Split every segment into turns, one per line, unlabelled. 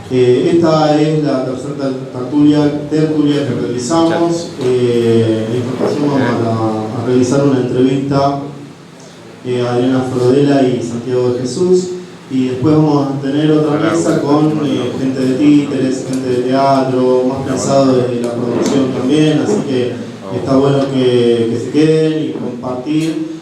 Esta es la tercera tertulia que realizamos. En esta ocasión vamos a realizar una entrevista a Adriana Frodela y Santiago de Jesús, y después vamos a tener otra mesa con gente de títeres, gente de teatro, más pensado desde la producción también, así que está bueno que se queden y compartir,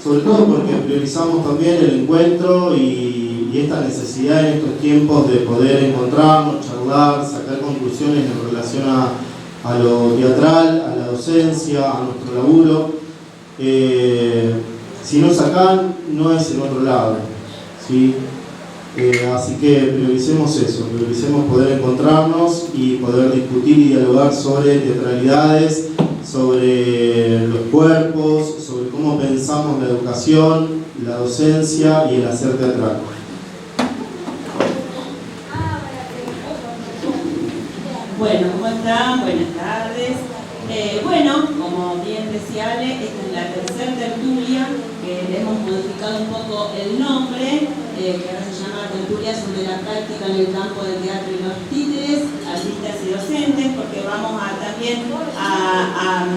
sobre todo porque priorizamos también el encuentro y esta necesidad en estos tiempos de poder encontrarnos, charlar, sacar conclusiones en relación a lo teatral, a la docencia, a nuestro laburo. Si no es acá, no es en otro lado, ¿sí? Así que prioricemos eso, prioricemos poder encontrarnos y poder discutir y dialogar sobre teatralidades, sobre los cuerpos, sobre cómo pensamos la educación, la docencia y el hacer teatral.
Bueno, ¿cómo están? Buenas tardes. Bueno, como bien decía Ale, esta es la tercera tertulia, que le hemos modificado un poco el nombre, que ahora se llama Tertulia sobre la práctica en el campo del teatro y los títeres, artistas y docentes, porque vamos también a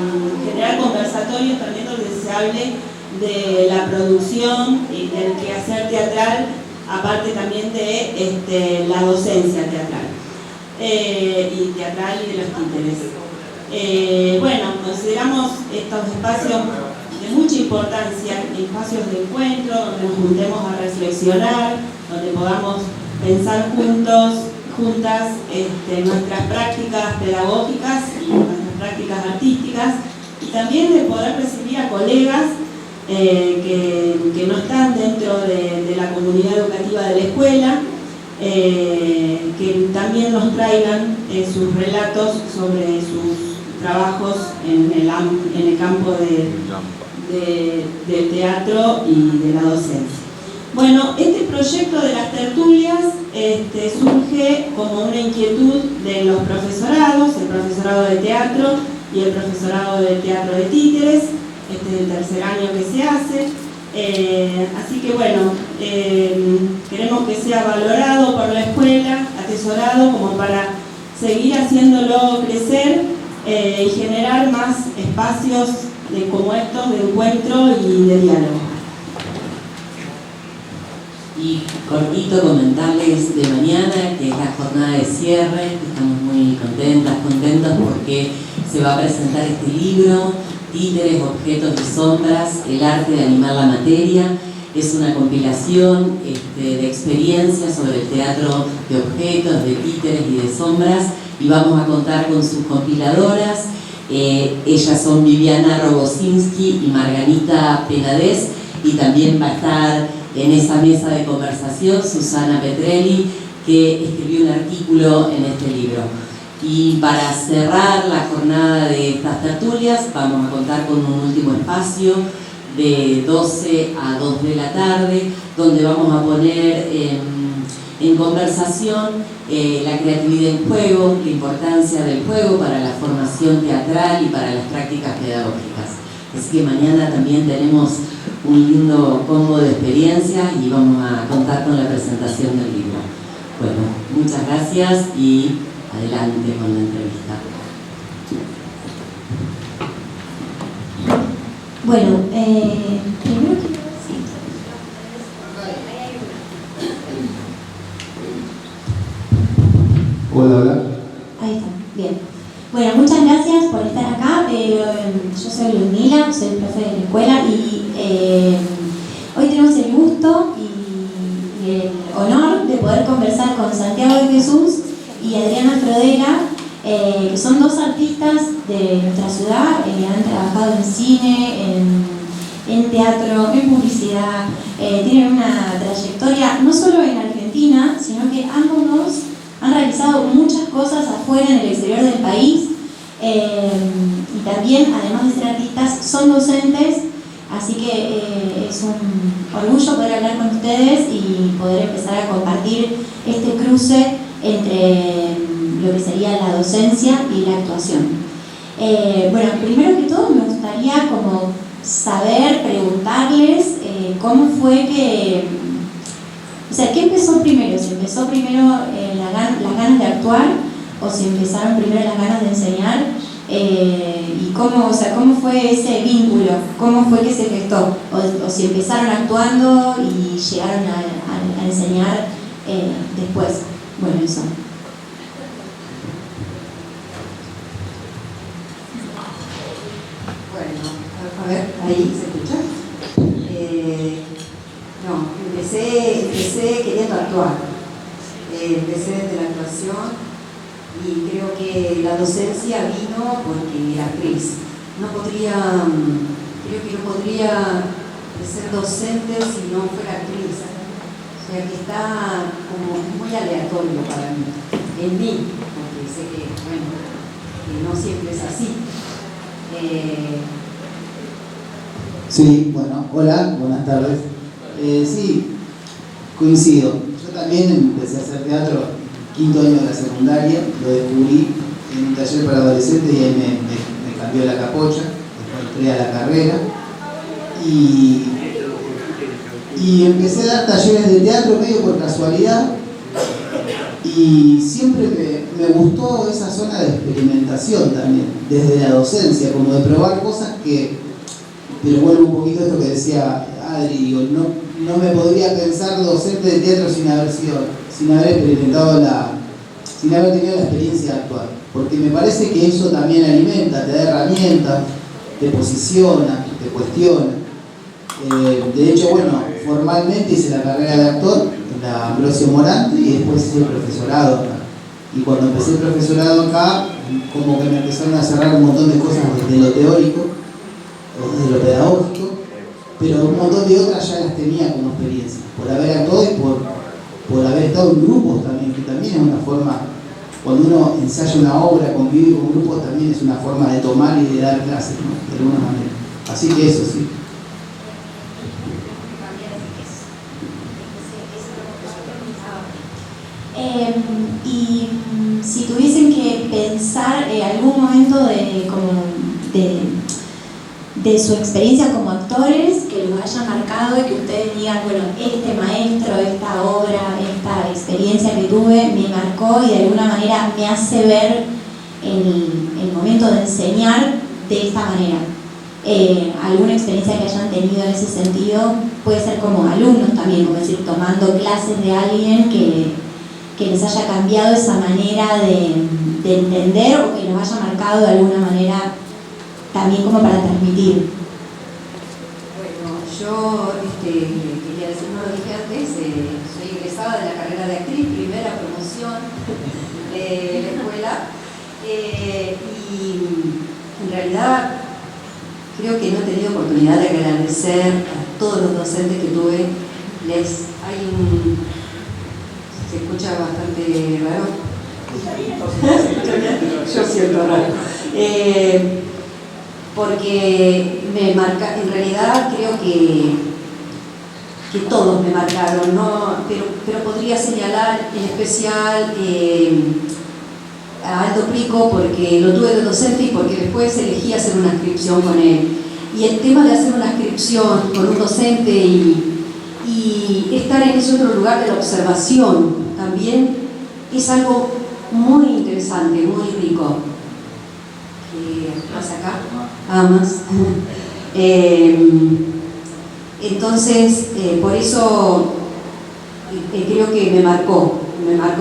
generar conversatorios también donde se hable de la producción y del quehacer teatral, aparte también de la docencia teatral. Y teatral y de los títeres. Bueno, consideramos estos espacios de mucha importancia, espacios de encuentro, donde nos juntemos a reflexionar, donde podamos pensar juntas nuestras prácticas pedagógicas y nuestras prácticas artísticas, y también de poder recibir a colegas que no están dentro de la comunidad educativa de la escuela, que también nos traigan sus relatos sobre sus trabajos en el campo del teatro y de la docencia. Bueno, este proyecto de las tertulias surge como una inquietud de los profesorados, el profesorado de teatro y el profesorado de teatro de títeres. Este es el tercer año que se hace. Así que bueno, queremos que sea valorado por la escuela, atesorado como para seguir haciéndolo crecer y generar más espacios como estos de encuentro y de diálogo.
Y cortito comentarles de mañana, que es la jornada de cierre, que estamos muy contentos porque se va a presentar este libro, Títeres, Objetos y Sombras, el arte de animar la materia. Es una compilación de experiencias sobre el teatro de objetos, de títeres y de sombras, y vamos a contar con sus compiladoras. Ellas son Viviana Rogosinski y Margarita Penades, y también va a estar en esa mesa de conversación Susana Petrelli, que escribió un artículo en este libro. Y para cerrar la jornada de estas tertulias vamos a contar con un último espacio de 12 a 2 de la tarde, donde vamos a poner en conversación la creatividad en juego, la importancia del juego para la formación teatral y para las prácticas pedagógicas. Así que mañana también tenemos un lindo combo de experiencias y vamos a contar con la presentación del libro. Bueno, muchas gracias y adelante con la entrevista.
Bueno, primero que
Hola, hola.
ahí está, bien. Bueno, muchas gracias por estar acá. Yo soy Ludmila, soy profe de la escuela y hoy tenemos el gusto y el honor de poder conversar con Santiago de Jesús y Adriana Frodela, que son dos artistas de nuestra ciudad. Han trabajado en cine, en teatro, en publicidad, tienen una trayectoria no solo en Argentina, sino que ambos han realizado muchas cosas afuera en el exterior del país, y también, además de ser artistas, son docentes, así que es un orgullo poder hablar con ustedes y poder empezar a compartir este cruce entre lo que sería la docencia y la actuación. Bueno, primero que todo me gustaría como saber, preguntarles cómo fue que, o sea, ¿qué empezó primero? Si empezó primero las actuar o si empezaron primero las ganas de enseñar, y cómo, o sea, cómo fue ese vínculo, cómo fue que se gestó, o si empezaron actuando y llegaron a enseñar después. Bueno, eso.
Bueno, a ver, ahí se escucha. No, empecé queriendo actuar. Empecé desde la actuación y creo que la docencia vino porque era actriz. Creo que no podría ser docente si no fuera actriz. O sea que está como muy aleatorio para mí, en mí, porque sé que, bueno, que no siempre es así.
Sí, bueno, hola, buenas tardes. Sí, coincido. Yo también empecé a hacer teatro quinto año de la secundaria, lo descubrí en un taller para adolescentes y ahí me cambió la capocha, después entré a la carrera y empecé a dar talleres de teatro medio por casualidad y siempre me gustó esa zona de experimentación también, desde la docencia, como de probar cosas que, pero vuelvo un poquito a esto que decía Adri, digo, no me podría pensar docente de teatro sin haber experimentado sin haber tenido la experiencia de actuar, porque me parece que eso también alimenta, te da herramientas, te posiciona, te cuestiona. De hecho, bueno, formalmente hice la carrera de actor en la Ambrosio Morante y después hice el profesorado acá. Y cuando empecé el profesorado acá, como que me empezaron a cerrar un montón de cosas desde lo teórico, desde lo pedagógico, pero un montón de otras ya las tenía como experiencia, por haber actuado y por haber estado en grupos también, que también es una forma, cuando uno ensaya una obra, convive con grupos, también es una forma de tomar y de dar clases, ¿no? De alguna manera. Así que eso sí.
Y si tuviesen que pensar algún momento de su experiencia como actores que los haya marcado y que ustedes digan, bueno, este maestro, esta obra, esta experiencia que tuve me marcó y de alguna manera me hace ver el momento de enseñar de esta manera. Alguna experiencia que hayan tenido en ese sentido, puede ser como alumnos también, como decir, tomando clases de alguien que les haya cambiado esa manera de entender o que los haya marcado de alguna manera también como para transmitir.
Bueno, yo quería decir, no lo dije antes, soy egresada de la carrera de actriz, primera promoción de la escuela, y en realidad creo que no he tenido oportunidad de agradecer a todos los docentes que tuve. Se escucha bastante raro. Yo siento raro. Porque me marca, en realidad creo que todos me marcaron, ¿no? Pero podría señalar en especial a Aldo Prico, porque lo tuve de docente y porque después elegí hacer una inscripción con él. Y el tema de hacer una inscripción con un docente y estar en ese otro lugar de la observación también es algo muy interesante, muy rico. ¿Más acá? Más. Entonces, por eso creo que me marcó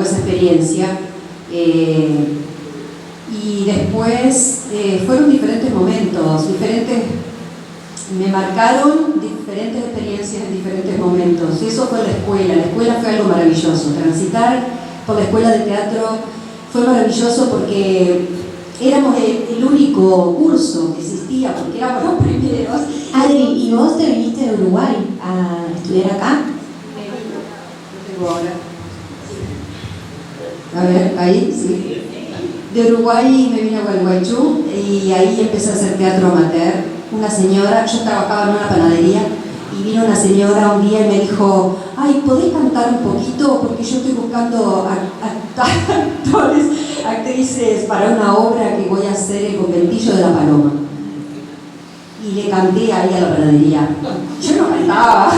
esa experiencia. Y después fueron diferentes momentos, me marcaron diferentes experiencias en diferentes momentos. Eso fue la escuela fue algo maravilloso. Transitar por la escuela de teatro fue maravilloso porque éramos el único curso que existía, porque éramos los primeros.
Adri, ¿y vos te viniste de Uruguay a estudiar acá?
No tengo ahora. A ver, ahí, sí. De Uruguay me vine a Gualeguaychú y ahí empecé a hacer teatro amateur. Una señora, yo trabajaba en una panadería y vino una señora un día y me dijo, ay, ¿podés cantar un poquito? Porque yo estoy buscando actores, actrices para una obra que voy a hacer, El conventillo de la paloma. Y le canté ahí a la panadería. Yo no cantaba,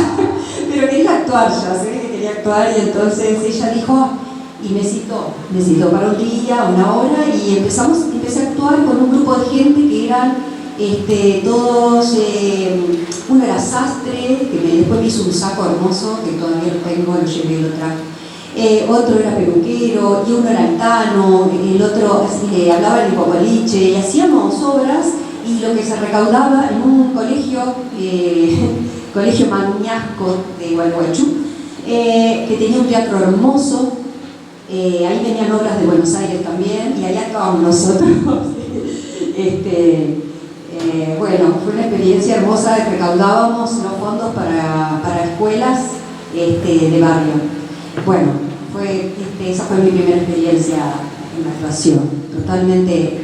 pero quería actuar ya, se ve que quería actuar y entonces ella dijo, y me citó para un día, una hora, y empecé a actuar con un grupo de gente que eran todos, uno era sastre, que después me hizo un saco hermoso, que todavía lo tengo, lo llevé y lo traje. Otro era peluquero, y uno era altano, el otro hablaba el cocoliche, y hacíamos obras, y lo que se recaudaba en un colegio, colegio Mañasco de Gualeguaychú, que tenía un teatro hermoso. Ahí venían obras de Buenos Aires también, y allá estábamos nosotros. Bueno, fue una experiencia hermosa. Recaudábamos los fondos para escuelas de barrio. Bueno, esa fue mi primera experiencia en la actuación, totalmente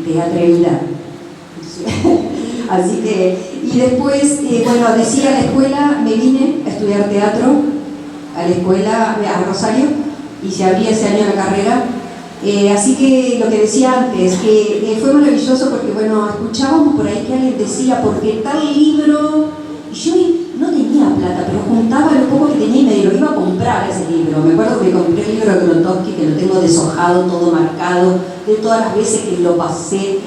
de atrevida. Así que, y después, bueno, decía la escuela, me vine a estudiar teatro a la escuela, a Rosario, y se abría ese año la carrera. Así que lo que decía antes, que fue maravilloso porque, bueno, escuchábamos por ahí que alguien decía, porque tal libro, y yo no tenía plata, pero juntaba lo poco que tenía y me lo iba a comprar ese libro. Me acuerdo que me compré el libro de Grotowski, que lo tengo deshojado, todo marcado, de todas las veces que lo pasé.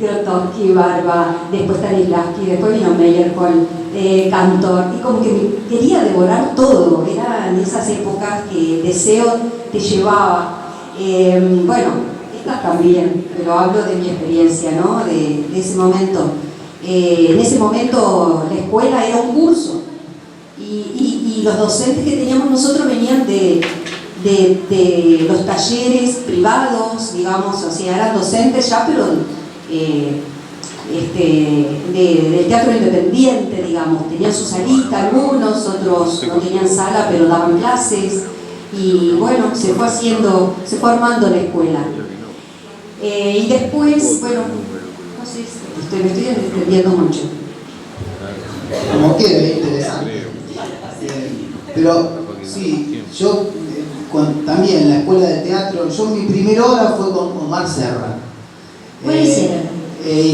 Grotowski, Barba, después Stanislavski, después vino Meyerhold, Cantor, y como que quería devorar todo. Eran esas épocas que el deseo te llevaba. Bueno, estas también, pero hablo de mi experiencia, ¿no? De ese momento. En ese momento la escuela era un curso, y los docentes que teníamos nosotros venían de los talleres privados, digamos, o sea, eran docentes ya, pero del teatro independiente, digamos, tenían su salita algunos, otros no tenían sala, pero daban clases, y bueno, se fue armando la escuela. Y después, bueno, no sé, me estoy entendiendo mucho.
Como quiera, es interesante. Pero sí, yo también en la escuela de teatro, mi primera obra fue con Omar Serra.
¿Cuál era?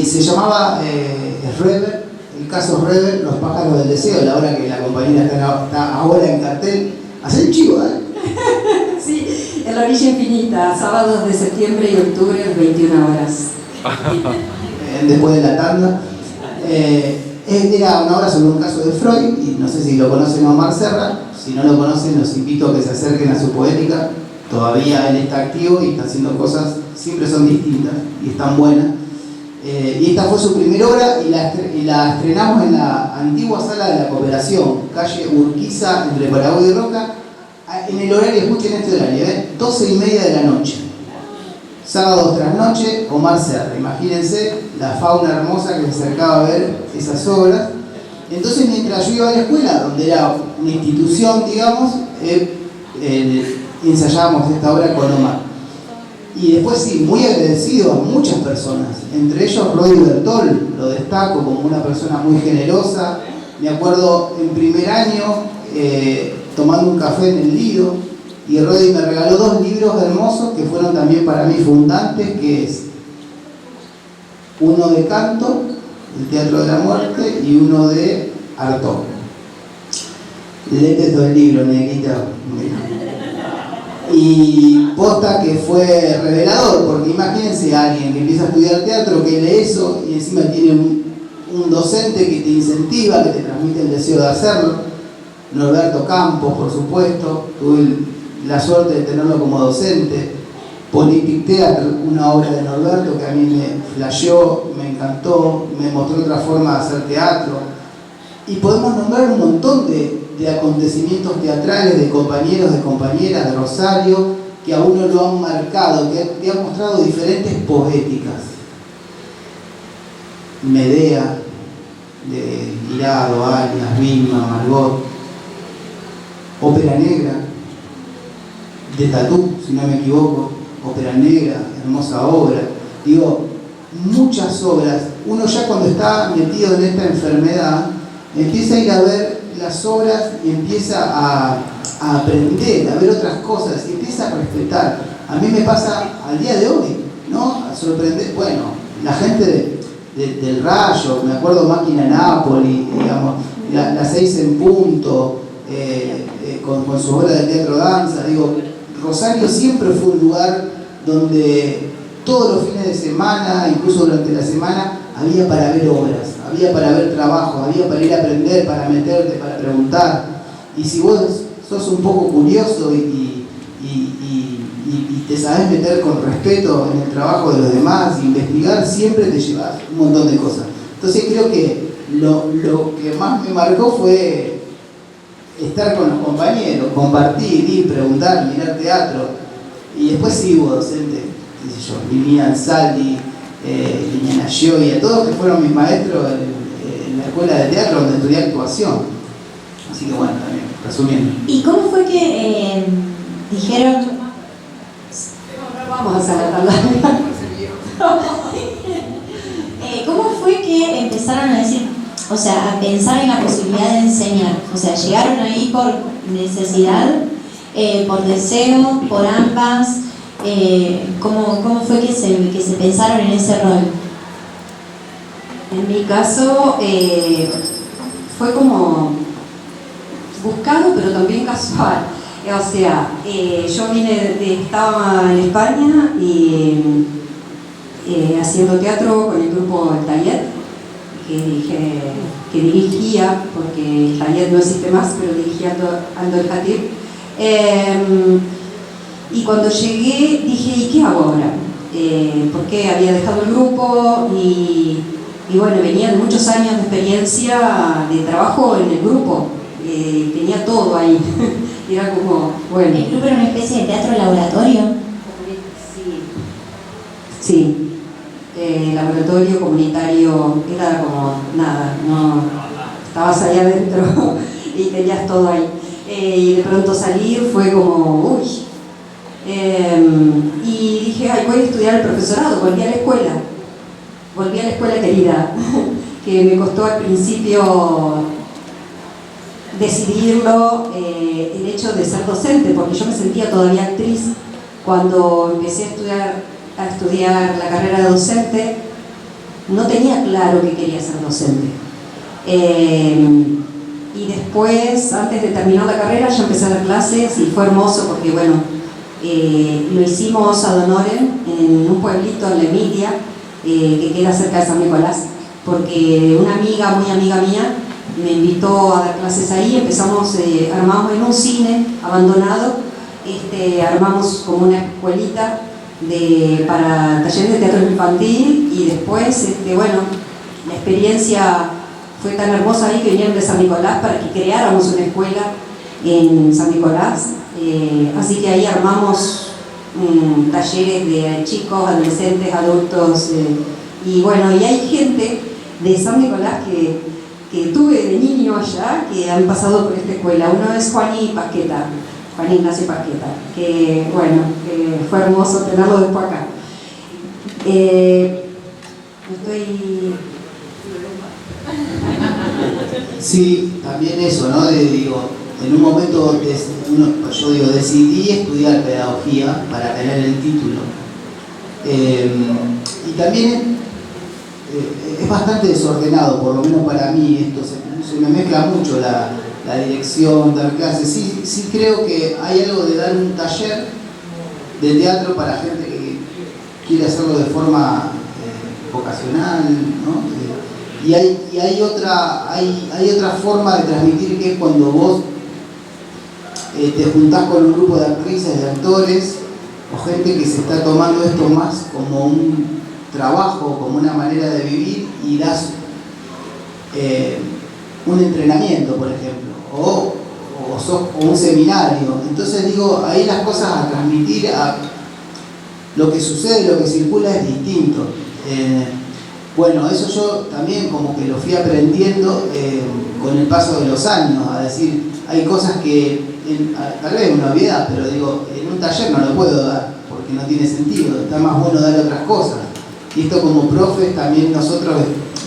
Se llamaba Rever, el caso Rever, Los pájaros del deseo, la obra que la compañera está ahora en cartel. Hacer el chivo, ¿eh?
Sí, en la Orilla Infinita, sábados de septiembre y octubre, 21 horas.
Después de la tanda. Era una obra sobre un caso de Freud, y no sé si lo conocen a Omar Serra. Si no lo conocen, los invito a que se acerquen a su poética. Todavía él está activo y está haciendo cosas, siempre son distintas y están buenas. Y esta fue su primera obra, y la estrenamos en la antigua sala de la Cooperación, calle Urquiza, entre Paraguay y Roca, en el horario, escuchen este horario, 12:30 de la noche. Sábado tras noche, Omar Serra. Imagínense la fauna hermosa que se acercaba a ver esas obras. Entonces, mientras yo iba a la escuela, donde era una institución, digamos, ensayábamos esta obra con Omar. Y después sí, muy agradecido a muchas personas, entre ellos Roy Bertol, lo destaco como una persona muy generosa. Me acuerdo en primer año, tomando un café en el Lido, y Roy me regaló 2 libros hermosos que fueron también para mí fundantes, que es uno de canto, El Teatro de la Muerte, y uno de Artaud. Léete todo el libro, negrita. Y posta que fue revelador, porque imagínense a alguien que empieza a estudiar teatro, que lee eso, y encima tiene un docente que te incentiva, que te transmite el deseo de hacerlo. Norberto Campos, por supuesto, tuve la suerte de tenerlo como docente. Politic Theatre, una obra de Norberto que a mí me flasheó, me encantó, me mostró otra forma de hacer teatro. Y podemos nombrar un montón de acontecimientos teatrales, de compañeros, de compañeras de Rosario, que a uno lo han marcado, que han mostrado diferentes poéticas. Medea, de Irado, Arias, Vilma, Margot. Ópera Negra, de Tatú, si no me equivoco. Ópera Negra, hermosa obra. Digo, muchas obras. Uno ya cuando está metido en esta enfermedad, empieza a ir a ver las obras y empieza a aprender, a ver otras cosas, y empieza a respetar. A mí me pasa al día de hoy, ¿no? A sorprender, bueno, la gente del Rayo, me acuerdo Máquina Nápoli, digamos, las 6 en punto, con su obra de teatro danza. Digo, Rosario siempre fue un lugar donde todos los fines de semana, incluso durante la semana, había para ver obras, había para ver trabajo, había para ir a aprender, para meterte, para preguntar. Y si vos sos un poco curioso y te sabés meter con respeto en el trabajo de los demás, investigar, siempre te llevas un montón de cosas. Entonces creo que lo que más me marcó fue estar con los compañeros, compartir, ir, preguntar, mirar teatro. Y después sí hubo docentes, qué sé yo, Liliana Ansaldi, Liliana Gioia, todos que fueron mis maestros en la escuela de teatro donde estudié actuación. Así que bueno, también, resumiendo.
¿Y cómo fue que dijeron...
Vamos a hablar.
¿Cómo fue que empezaron a decir, o sea, a pensar en la posibilidad de enseñar? O sea, ¿llegaron ahí por necesidad, por deseo, por ambas? ¿Cómo fue que se pensaron en ese rol?
En mi caso, fue como buscado, pero también casual. O sea, yo estaba en España y haciendo teatro con el grupo El Taller, que dirigía, porque el Taller no existe más, pero dirigía Aldo El Khatib. Y cuando llegué dije, ¿y qué hago ahora? Porque había dejado el grupo y bueno, venía de muchos años de experiencia de trabajo en el grupo. Tenía todo ahí. Era como, bueno.
¿El grupo era una especie de teatro laboratorio?
Sí. Laboratorio comunitario, era como nada, no, estabas ahí adentro y tenías todo ahí. Y de pronto salir fue como, uy. Y dije, ay, voy a estudiar el profesorado, volví a la escuela querida, que me costó al principio decidirlo, el hecho de ser docente, porque yo me sentía todavía actriz. Cuando empecé a estudiar la carrera de docente, no tenía claro que quería ser docente. Y después, antes de terminar la carrera, ya empecé a dar clases y fue hermoso porque, bueno, lo hicimos ad honorem en un pueblito en la Emilia, que queda cerca de San Nicolás, porque una amiga, muy amiga mía, me invitó a dar clases ahí. Empezamos, armamos en un cine abandonado, armamos como una escuelita para talleres de teatro infantil y después, bueno, la experiencia fue tan hermosa ahí que vinieron de San Nicolás para que creáramos una escuela en San Nicolás. Así que ahí armamos talleres de chicos, adolescentes, adultos, y bueno, y hay gente de San Nicolás que tuve de niño allá, que han pasado por esta escuela. Uno es Juan Ignacio Pasqueta, que bueno, fue hermoso tenerlo después acá.
Sí, también eso, ¿no? En un momento yo decidí estudiar pedagogía para tener el título. Y también es bastante desordenado, por lo menos para mí, esto se me mezcla mucho la dirección, dar clases. Sí creo que hay algo de dar un taller de teatro para gente que quiere hacerlo de forma vocacional, ¿no? Y hay otra forma de transmitir, que es cuando vos te juntás con un grupo de actrices, de actores, o gente que se está tomando esto más como un trabajo, como una manera de vivir, y das un entrenamiento, por ejemplo, o un seminario. Entonces digo, ahí las cosas a transmitir, lo que sucede, lo que circula es distinto. Bueno, eso yo también como que lo fui aprendiendo con el paso de los años, a decir, hay cosas que, tal vez una obviedad, pero digo, en un taller no lo puedo dar, porque no tiene sentido, está más bueno dar otras cosas. Y esto como profes también nosotros,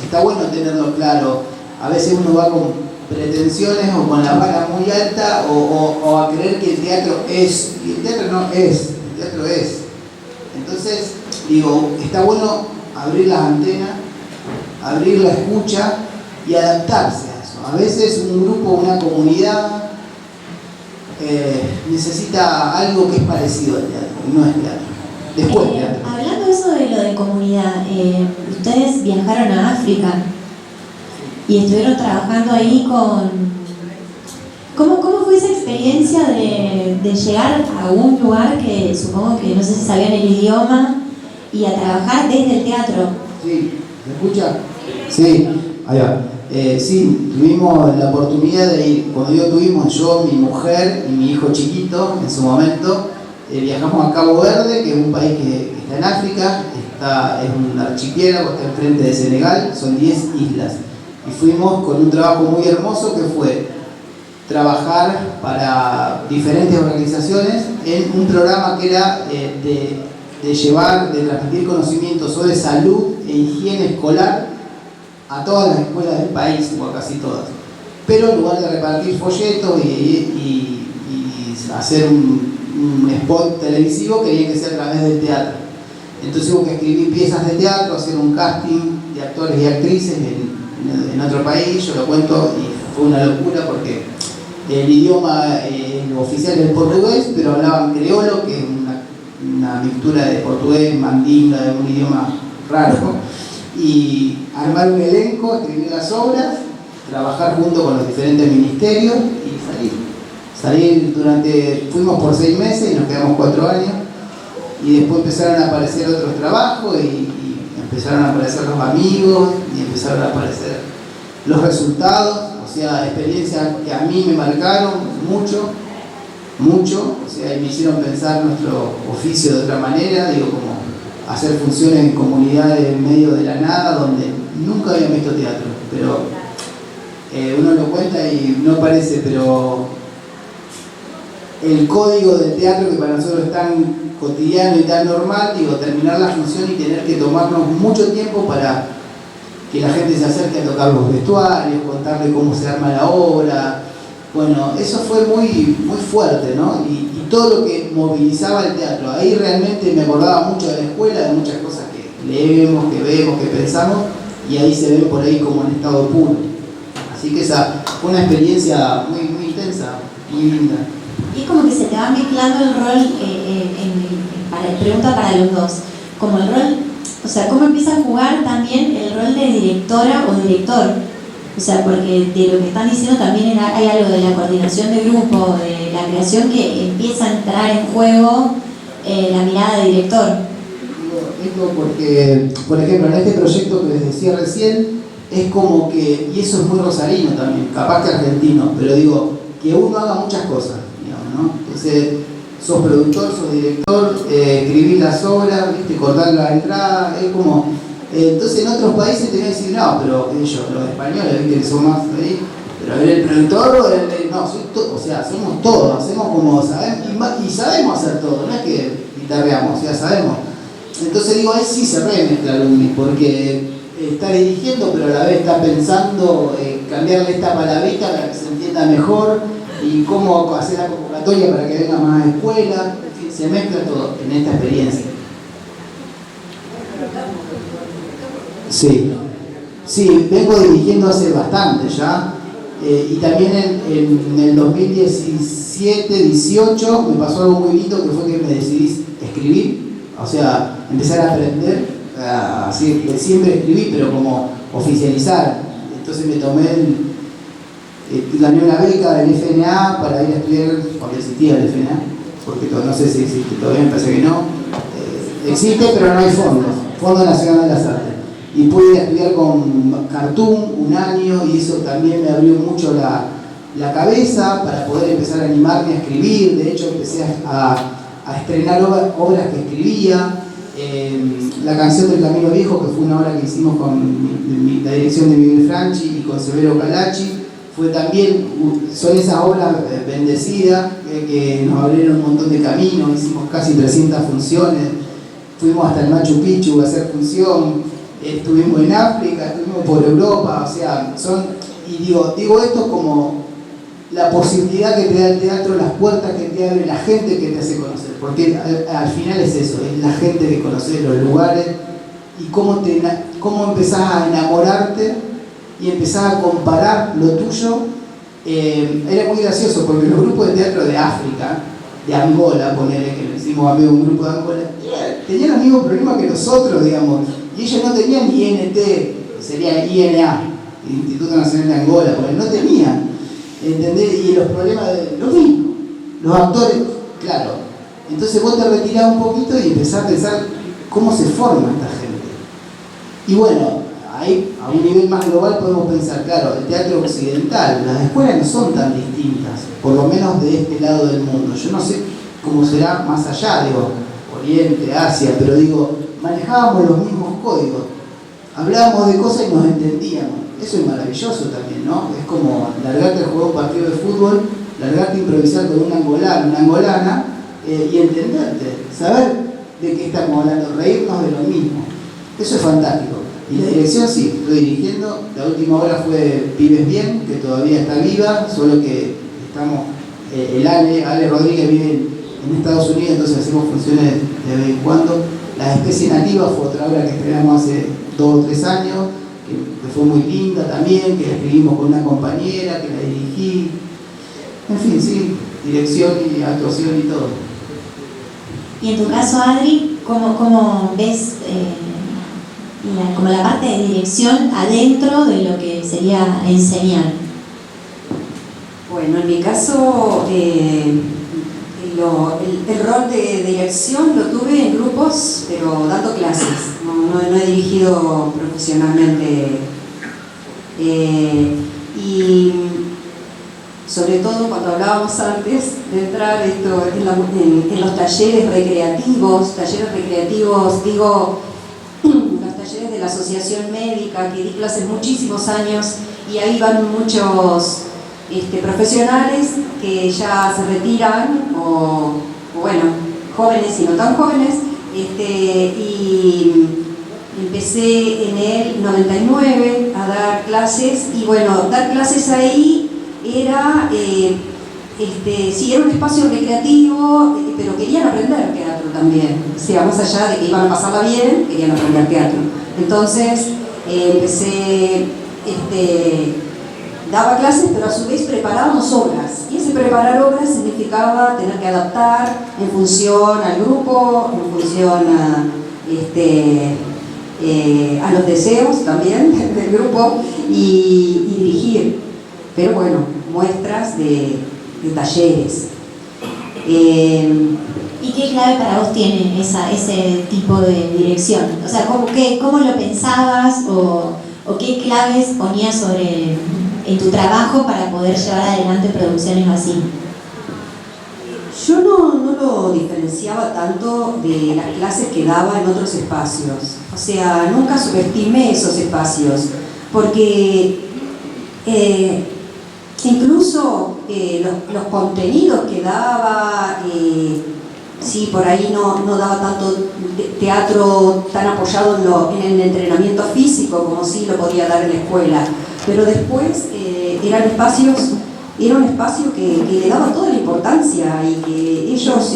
está bueno tenerlo claro. A veces uno va con pretensiones o con la vara muy alta, o a creer que el teatro es, y el teatro no es, el teatro es. Entonces, digo, está bueno abrir las antenas, abrir la escucha y adaptarse a eso. A veces un grupo, una comunidad necesita algo que es parecido al teatro, no es teatro. Después teatro.
Hablando de eso de lo de comunidad, ustedes viajaron a África y estuvieron trabajando ahí con... ¿Cómo fue esa experiencia de llegar a un lugar que supongo que no sé si sabían el idioma y a trabajar desde el teatro?
Sí, ¿me escucha? Sí, ahí va. Sí, tuvimos la oportunidad de ir, cuando tuvimos yo, mi mujer y mi hijo chiquito en su momento, viajamos a Cabo Verde, que es un país que está en África, es un archipiélago, está enfrente de Senegal, son 10 islas. Y fuimos con un trabajo muy hermoso que fue trabajar para diferentes organizaciones en un programa que era de transmitir conocimientos sobre salud e higiene escolar a todas las escuelas del país, o a casi todas. Pero en lugar de repartir folletos y hacer un spot televisivo, querían que sea a través del teatro. Entonces hubo que escribir piezas de teatro, hacer un casting de actores y actrices en otro país. Yo lo cuento y fue una locura porque el idioma oficial es el portugués, pero hablaban creolo, que es una mixtura de portugués, mandinga, de un idioma raro, y armar un elenco, escribir las obras, trabajar junto con los diferentes ministerios y salir fuimos por 6 meses y nos quedamos 4 años, y después empezaron a aparecer otros trabajos y empezaron a aparecer los amigos y empezaron a aparecer los resultados. O sea, experiencias que a mí me marcaron mucho, o sea, y me hicieron pensar nuestro oficio de otra manera, digo, como hacer funciones en comunidades en medio de la nada, donde nunca había visto teatro, pero uno lo cuenta y no parece, pero el código del teatro, que para nosotros es tan cotidiano y tan normal, digo, terminar la función y tener que tomarnos mucho tiempo para que la gente se acerque a tocar los vestuarios, contarle cómo se arma la obra. Bueno, eso fue muy, muy fuerte, ¿no? Y todo lo que movilizaba el teatro. Ahí realmente me acordaba mucho de la escuela, de muchas cosas que leemos, que vemos, que pensamos, y ahí se ven por ahí como en estado puro. Así que esa fue una experiencia muy, muy intensa, muy linda.
Y es como que se te va mezclando el rol, pregunta para los dos, como el rol, o sea, cómo empieza a jugar también el rol de directora o director. O sea, porque de lo que están diciendo también hay algo de la coordinación de grupo, de la creación, que empieza a entrar en juego la mirada de director.
Esto porque, por ejemplo, en este proyecto que les decía recién, es como que, y eso es muy rosarino también, capaz que argentino, pero digo, que uno haga muchas cosas, digamos, ¿no? Entonces, sos productor, sos director, escribís las obras, ¿viste? Cortar la entrada, es como... entonces en otros países te voy a decir, no, pero ellos, los españoles, ¿viste? Que son más ahí, pero a ver, el productor, no, o sea, somos todos, hacemos como sabemos, y sabemos hacer todo, no es que guitarreamos, o sea, sabemos. Entonces digo, ahí sí se remezcla el Lumi, porque está dirigiendo, pero a la vez está pensando cambiarle esta palabrita para que se entienda mejor, y cómo hacer la convocatoria para que venga más escuela, en fin, se mezcla todo en esta experiencia. Sí, vengo dirigiendo hace bastante ya, y también en el 2017-18 me pasó algo muy lindo, que fue que me decidí escribir, o sea, empezar a aprender, así, siempre escribí, pero como oficializar. Entonces me tomé gané una beca del FNA para ir a estudiar, cuando existía el FNA, porque no sé si existe, todavía me parece que no, existe pero no hay fondos, Fondo Nacional de las Artes. Y pude ir a estudiar con Cartoon un año, y eso también me abrió mucho la cabeza para poder empezar a animarme a escribir. De hecho empecé a estrenar obras que escribía. La canción del Camino Viejo, que fue una obra que hicimos con la dirección de Miguel Franchi y con Severo Calachi, fue también, son esas obras bendecidas que nos abrieron un montón de caminos. Hicimos casi 300 funciones, fuimos hasta el Machu Picchu a hacer función, estuvimos en África, estuvimos por Europa, o sea, y digo esto como la posibilidad que te da el teatro, las puertas que te abre, la gente que te hace conocer, porque al final es eso, es la gente que conoces, los lugares, y cómo empezás a enamorarte y empezás a comparar lo tuyo era muy gracioso porque los grupos de teatro de África, de Angola, ponele que le hicimos amigos un grupo de Angola, tenían los mismos problemas que nosotros, digamos, y ellos no tenían INT, sería INA, Instituto Nacional de Angola, porque no tenían, ¿entendés? Y los problemas de los mismos, los actores, claro. Entonces vos te retirás un poquito y empezás a pensar cómo se forma esta gente. Y bueno, ahí a un nivel más global podemos pensar, claro, el teatro occidental, las escuelas no son tan distintas, por lo menos de este lado del mundo. Yo no sé cómo será más allá, digo, Oriente, Asia, pero digo, manejábamos los mismos códigos, hablábamos de cosas y nos entendíamos. Eso es maravilloso también, ¿no? Es como largarte a jugar un partido de fútbol, largarte a improvisar con un angolano, una angolana, y entenderte, saber de qué estamos hablando, reírnos de lo mismo. Eso es fantástico. Y la dirección sí, estoy dirigiendo. La última obra fue Pibes Bien, que todavía está viva, solo que estamos, el Ale Rodríguez vive en Estados Unidos, entonces hacemos funciones de vez en cuando. Las especies nativas fue otra obra que estrenamos hace 2 o 3 años, que fue muy linda también, que la escribimos con una compañera, que la dirigí. En fin, sí, dirección y actuación y todo.
Y en tu caso, Adri, ¿cómo ves como la parte de dirección adentro de lo que sería enseñar?
Bueno, en mi caso, el rol de dirección lo tuve en grupos, pero dando clases. No he dirigido profesionalmente. Y sobre todo cuando hablábamos antes de entrar en los talleres recreativos, digo, los talleres de la Asociación Médica, que di clases muchísimos años, y ahí van muchos profesionales que ya se retiran, o bueno, jóvenes y no tan jóvenes, y empecé en el 99 a dar clases, y bueno, dar clases ahí era, sí, era un espacio recreativo, pero querían aprender teatro también, o sea, más allá de que iban a pasarla bien, querían aprender teatro. Entonces empecé, daba clases, pero a su vez preparábamos obras, y ese preparar obras significaba tener que adaptar en función al grupo, en función a los deseos también del grupo, y dirigir. Pero bueno, muestras de talleres.
¿Y qué clave para vos tiene ese tipo de dirección? O sea, ¿cómo lo pensabas o qué claves ponías en tu trabajo para poder llevar adelante producciones así?
Yo no lo diferenciaba tanto de las clases que daba en otros espacios. O sea, nunca subestimé esos espacios, porque incluso los contenidos que daba, sí, por ahí no daba tanto teatro tan apoyado en el entrenamiento físico como sí lo podía dar en la escuela, pero después era un espacio que le daba toda la importancia, y que ellos,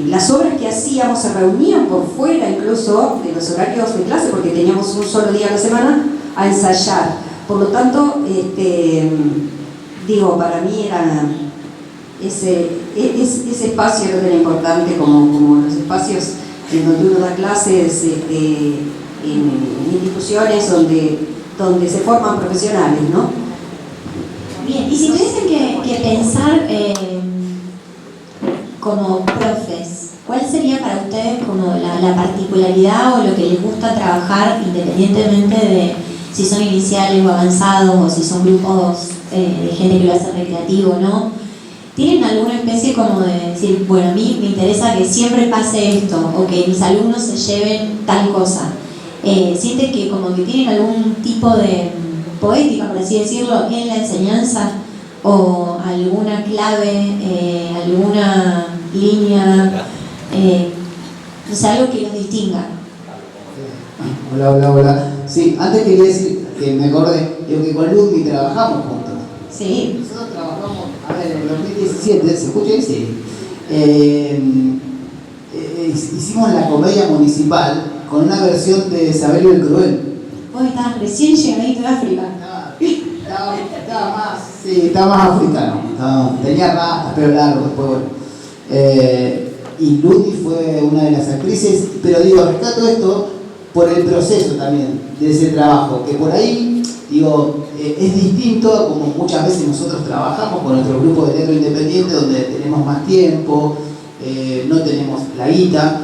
las obras que hacíamos se reunían por fuera incluso de los horarios de clase, porque teníamos un solo día a la semana a ensayar. Por lo tanto, digo, para mí era ese espacio era tan importante como los espacios en donde uno da clases, en instituciones donde se forman profesionales, ¿no?
Bien, y si tuviesen que pensar como profes, ¿cuál sería para ustedes como la particularidad o lo que les gusta trabajar, independientemente de si son iniciales o avanzados, o si son grupos de gente que lo hace recreativo, ¿no? ¿Tienen alguna especie como de decir, bueno, a mí me interesa que siempre pase esto, o que mis alumnos se lleven tal cosa? ¿Sienten que como que tienen algún tipo de poética, por así decirlo, en la enseñanza, o alguna clave, alguna línea, no sé, algo que los distinga?
Hola. Sí, antes quería decir que me acordé, digo que con Ludmi trabajamos juntos.
Sí.
Nosotros trabajamos, a ver, en 2017, ¿se escucha ahí? Sí. Hicimos la comedia municipal con una versión de Sabelo el Cruel.
Vos estabas recién llegadito de África.
Estaba más, sí, estaba más africano. Tenía rastas, pelo largo, después bueno. Y Ludi fue una de las actrices, pero digo, rescato esto por el proceso también de ese trabajo, que por ahí, digo, es distinto a como muchas veces nosotros trabajamos con nuestro grupo de teatro independiente, donde tenemos más tiempo, no tenemos la guita.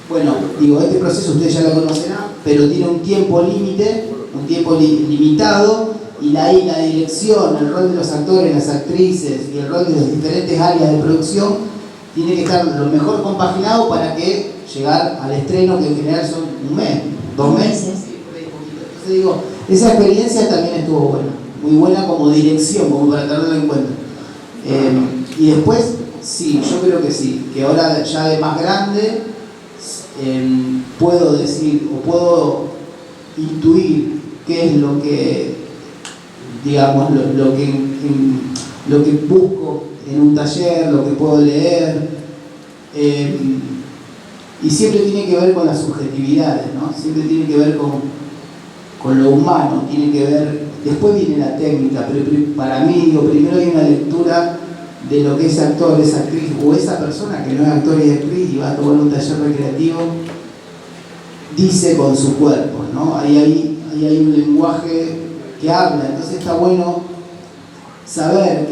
Bueno, digo, este proceso ustedes ya lo conocerán, pero tiene un tiempo límite, un tiempo limitado, y ahí la dirección, el rol de los actores, las actrices y el rol de las diferentes áreas de producción tiene que estar lo mejor compaginado para que llegar al estreno, que en general son un mes, 2 meses. Entonces digo, esa experiencia también estuvo buena, muy buena como dirección, como para tenerlo en cuenta. Y después, sí, yo creo que sí, que ahora ya de más grande puedo decir o puedo intuir qué es lo que, digamos, lo que busco en un taller, lo que puedo leer, y siempre tiene que ver con las subjetividades, ¿no? Siempre tiene que ver con lo humano, tiene que ver, después viene la técnica, pero para mí, digo, primero hay una lectura de lo que es actor, es actriz, o esa persona que no es actor y actriz y va a tomar un taller recreativo, dice con su cuerpo, ¿no? Ahí hay un lenguaje que habla, entonces está bueno saber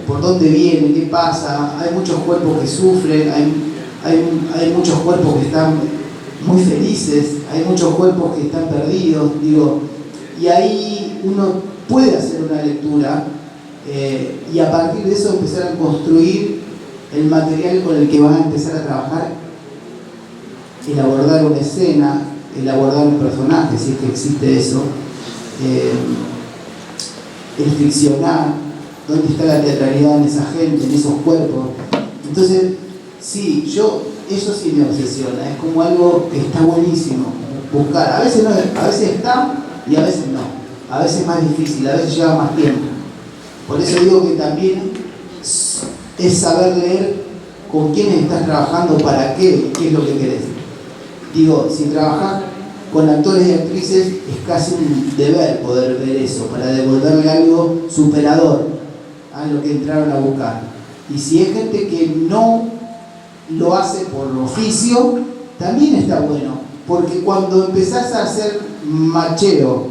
por dónde viene, qué pasa. Hay muchos cuerpos que sufren, hay muchos cuerpos que están muy felices, hay muchos cuerpos que están perdidos, digo, y ahí uno puede hacer una lectura y a partir de eso empezar a construir el material con el que vas a empezar a trabajar, el abordar una escena, el abordar un personaje, si es que existe eso, el ficcionar, dónde está la teatralidad en esa gente, en esos cuerpos. Entonces, sí, eso sí me obsesiona, es como algo que está buenísimo buscar. A veces no, a veces está y a veces no. A veces es más difícil, a veces lleva más tiempo. Por eso digo que también es saber leer con quiénes estás trabajando, para qué es lo que querés. Digo, si trabajás con actores y actrices es casi un deber poder ver eso, para devolverle algo superador a lo que entraron a buscar. Y si es gente que no lo hace por oficio, también está bueno, porque cuando empezás a hacer macheo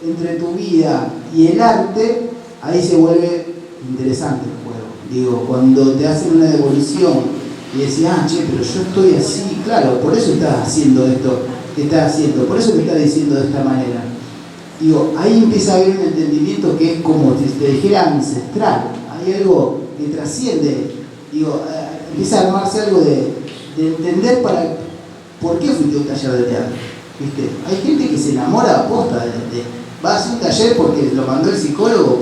entre tu vida y el arte, ahí se vuelve interesante el juego. Digo, cuando te hacen una devolución y decís, che, pero yo estoy así, claro, por eso estás haciendo esto que estás haciendo, por eso me estás diciendo de esta manera. Digo, ahí empieza a haber un entendimiento que es como si te dijera ancestral, hay algo que trasciende, digo, empieza a armarse algo de entender por qué fuiste a un taller de teatro, ¿viste? Hay gente que se enamora a posta va a hacer un taller porque lo mandó el psicólogo,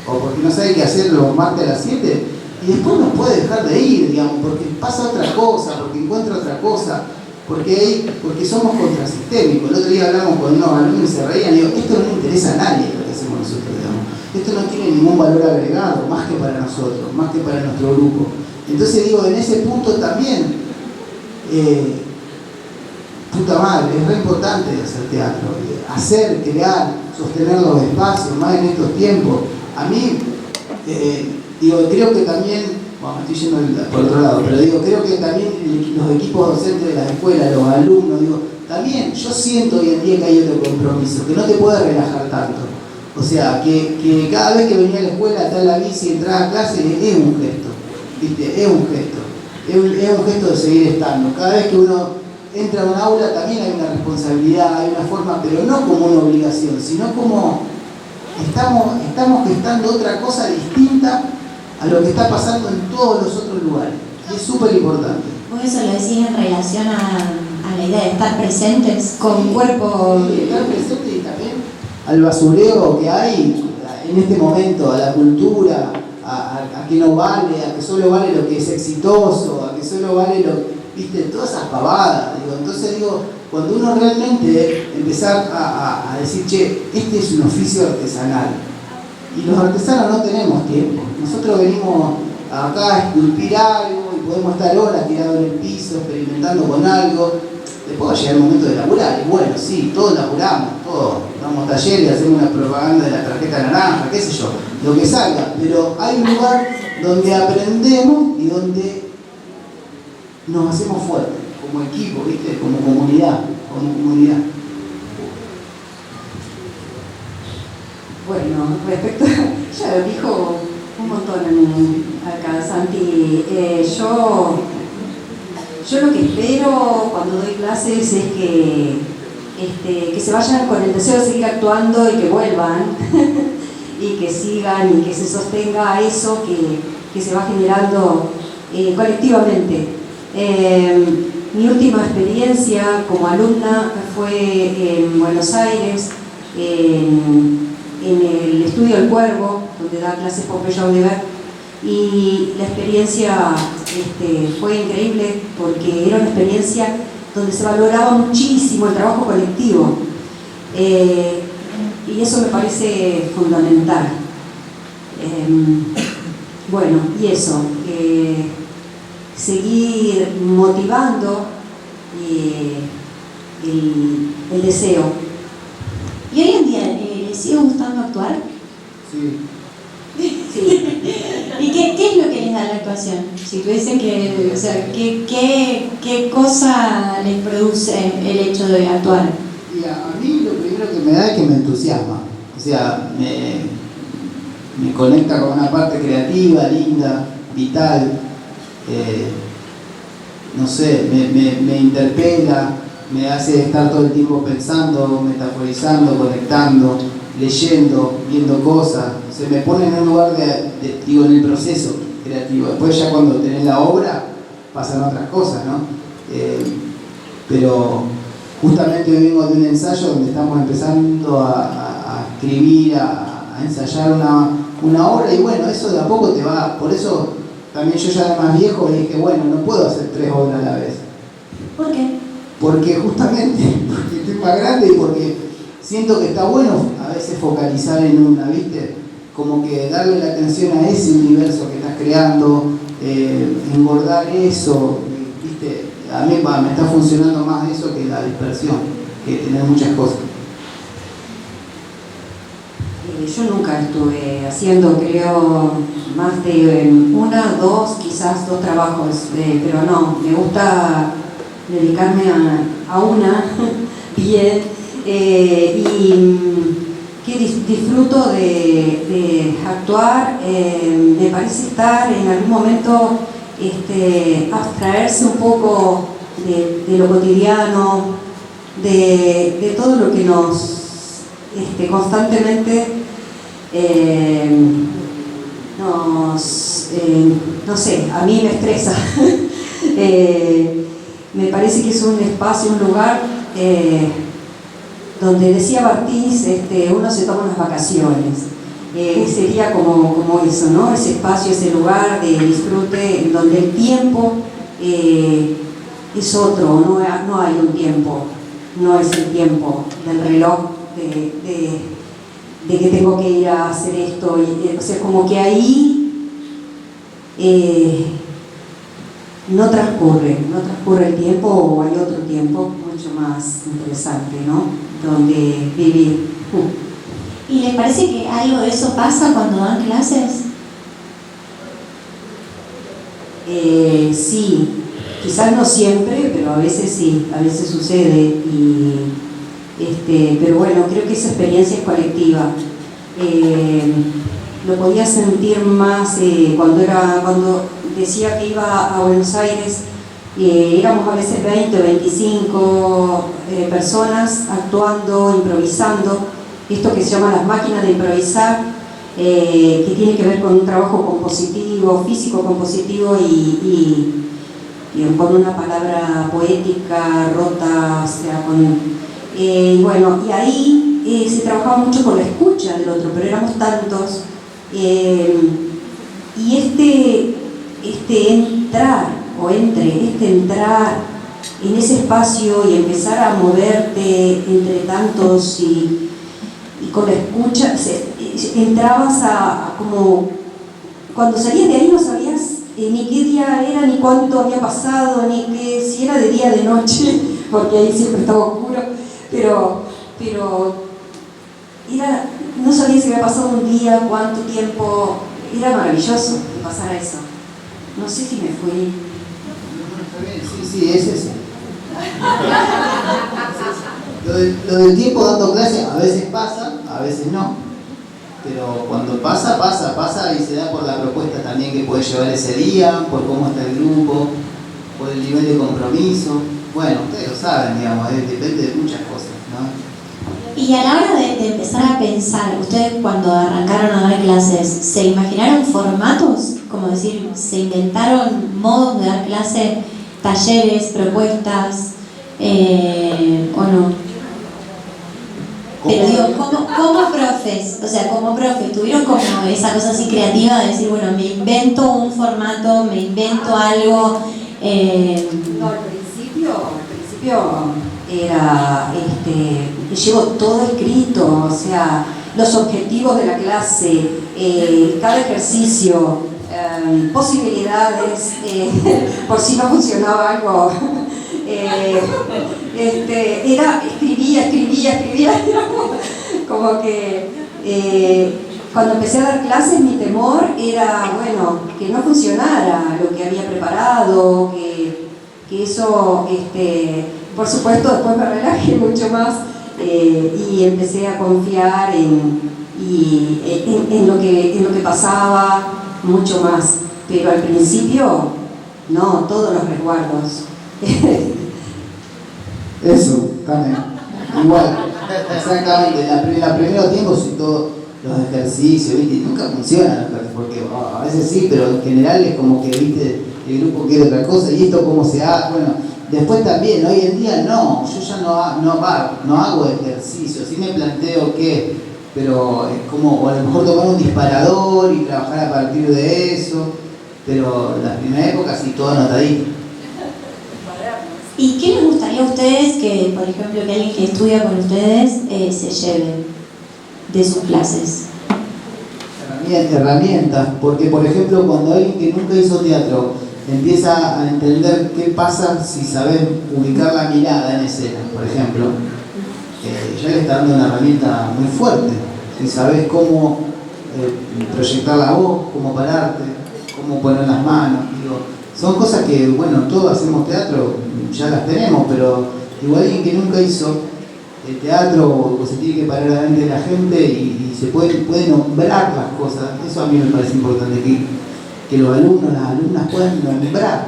o porque no sabe qué hacer los martes a las 7, y después no puede dejar de ir, digamos, porque pasa otra cosa, porque encuentra otra cosa, porque somos contrasistémicos. El otro día hablamos con unos alumnos y se reían, y digo, esto no le interesa a nadie lo que hacemos nosotros, digamos. Esto no tiene ningún valor agregado, más que para nosotros, más que para nuestro grupo. Entonces digo, en ese punto también, puta madre, es re importante hacer teatro, hacer, crear, sostener los espacios, más en estos tiempos. A mí, digo, creo que también, bueno, me estoy yendo por otro lado, pero digo, creo que también los equipos docentes de las escuelas, los alumnos, digo, también yo siento hoy en día que hay otro compromiso, que no te puede relajar tanto. O sea, que cada vez que venía a la escuela, está en la bici, entrar a clase, es un gesto, ¿viste? Es un gesto. Es un gesto de seguir estando. Cada vez que uno entra a un aula también hay una responsabilidad, hay una forma, pero no como una obligación, sino como estamos gestando otra cosa distinta a lo que está pasando en todos los otros lugares. Y es súper importante.
Vos eso lo decís en relación a la idea de estar presentes con cuerpo.
Sí, estar presente y también al basureo que hay en este momento, a la cultura, a que no vale, a que solo vale lo que es exitoso, a que solo vale viste, todas esas pavadas. Digo, entonces digo, cuando uno realmente empezar a decir, che, este es un oficio artesanal, y los artesanos no tenemos tiempo, nosotros venimos acá a esculpir algo y podemos estar horas tirados en el piso experimentando con algo, después va a llegar el momento de laburar, y bueno, sí, todos laburamos, todos damos talleres, hacemos una propaganda de la tarjeta naranja, qué sé yo, lo que salga, pero hay un lugar donde aprendemos y donde nos hacemos fuertes, como equipo, ¿viste? Como comunidad.
Bueno, respecto, ya lo dijo un montón acá Santi. Yo lo que espero cuando doy clases es que se vayan con el deseo de seguir actuando y que vuelvan y que sigan y que se sostenga eso que se va generando colectivamente. Mi última experiencia como alumna fue en Buenos Aires, en el estudio El Cuervo, donde da clases Pompeyo Oliver, y la experiencia fue increíble porque era una experiencia donde se valoraba muchísimo el trabajo colectivo, y eso me parece fundamental. Bueno, y eso, seguir motivando el deseo.
¿Y hoy en día les sigue gustando actuar?
Sí.
Sí.
¿Y qué es lo que les da la actuación? Si tuviesen que, o sea, ¿qué cosa les produce el hecho de actuar?
Y a mí lo primero que me da es que me entusiasma, o sea, me conecta con una parte creativa, linda, vital, no sé, me interpela, me hace estar todo el tiempo pensando, metaforizando, conectando, leyendo, viendo cosas, se me pone en un lugar digo, en el proceso creativo. Después ya cuando tenés la obra pasan otras cosas, ¿no? Pero justamente hoy vengo de un ensayo donde estamos empezando a escribir, a ensayar una obra, y bueno, eso de a poco te va, por eso también yo ya era más viejo y dije, bueno, no puedo hacer 3 obras a la vez.
¿Por qué?
Porque justamente, porque estoy más grande y porque siento que está bueno a veces focalizar en una, ¿viste? Como que darle la atención a ese universo que estás creando, engordar eso, ¿viste? A mí me está funcionando más eso que la dispersión, que tener muchas cosas.
Yo nunca estuve haciendo, creo, más de 1, 2, quizás 2 trabajos, pero no, me gusta dedicarme a una bien, y que disfruto de actuar. Me parece estar en algún momento, abstraerse un poco de lo cotidiano, de todo lo que nos constantemente no sé, a mí me estresa. Me parece que es un espacio, un lugar donde decía Bartís, uno se toma unas vacaciones. Sería como eso, ¿no? Ese espacio, ese lugar de disfrute en donde el tiempo es otro, no hay un tiempo, no es el tiempo del reloj de que tengo que ir a hacer esto, o sea, como que ahí no transcurre el tiempo, o hay otro tiempo mucho más interesante, ¿no? Donde vivir.
¿Y les parece que algo de eso pasa cuando dan clases?
Sí, quizás no siempre, pero a veces sí, a veces sucede. Pero bueno, creo que esa experiencia es colectiva. Lo podía sentir más cuando decía que iba a Buenos Aires. Éramos a veces 20 o 25 personas actuando, improvisando, esto que se llama las máquinas de improvisar, que tiene que ver con un trabajo compositivo, físico compositivo y con una palabra poética rota, o sea, bueno, y ahí se trabajaba mucho con la escucha del otro, pero éramos tantos, y entrar en ese espacio y empezar a moverte entre tantos y con la escucha, entrabas a como, cuando salías de ahí no sabías ni qué día era, ni cuánto había pasado, ni si era de día o de noche, porque ahí siempre estaba oscuro, pero no sabía si había pasado un día, cuánto tiempo, era maravilloso que pasara eso. No sé si me fui.
Sí, es eso. Lo del tiempo dando clase a veces pasa, a veces no. Pero cuando pasa y se da por la propuesta también que puede llevar ese día, por cómo está el grupo, por el nivel de compromiso. Bueno, ustedes lo saben, digamos, depende de muchas cosas, ¿no?
Y a la hora de empezar a pensar, ustedes cuando arrancaron a dar clases, ¿se imaginaron formatos? Como decir, ¿se inventaron modos de dar clase, talleres, propuestas, o no? Pero digo, como profes, o sea, como profes, ¿tuvieron como esa cosa así creativa de decir, bueno, me invento un formato, me invento algo?
No, al principio era, llevo todo escrito, o sea, los objetivos de la clase, cada ejercicio, posibilidades, por si no funcionaba algo. Escribía, como que cuando empecé a dar clases mi temor era, bueno, que no funcionara lo que había preparado, que eso, por supuesto después me relajé mucho más y empecé a confiar en lo que pasaba mucho más, pero al principio no, todos los resguardos.
Eso, también. Igual, exactamente. La primero tiempo y todos los ejercicios, ¿viste? Nunca funcionan, porque a veces sí, pero en general es como que, ¿viste? El grupo quiere otra cosa y esto cómo se hace. Bueno, después también, hoy en día no, yo ya no hago ejercicio, sí me planteo qué, pero es como, o a lo mejor tomar un disparador y trabajar a partir de eso, pero la primera época sí, todo anotadito.
¿Y qué les gustaría a ustedes que, por ejemplo, que alguien que estudia con ustedes se lleve de sus clases?
Herramientas, porque por ejemplo cuando alguien que nunca hizo teatro empieza a entender qué pasa si sabes ubicar la mirada en escena, por ejemplo, ya le está dando una herramienta muy fuerte. Si sabes cómo proyectar la voz, cómo pararte, cómo poner las manos, digo, son cosas que, bueno, todos hacemos teatro, ya las tenemos, pero igual alguien que nunca hizo teatro o se tiene que parar delante de la gente y se puede nombrar las cosas, eso a mí me parece importante, que los alumnos, las alumnas puedan nombrar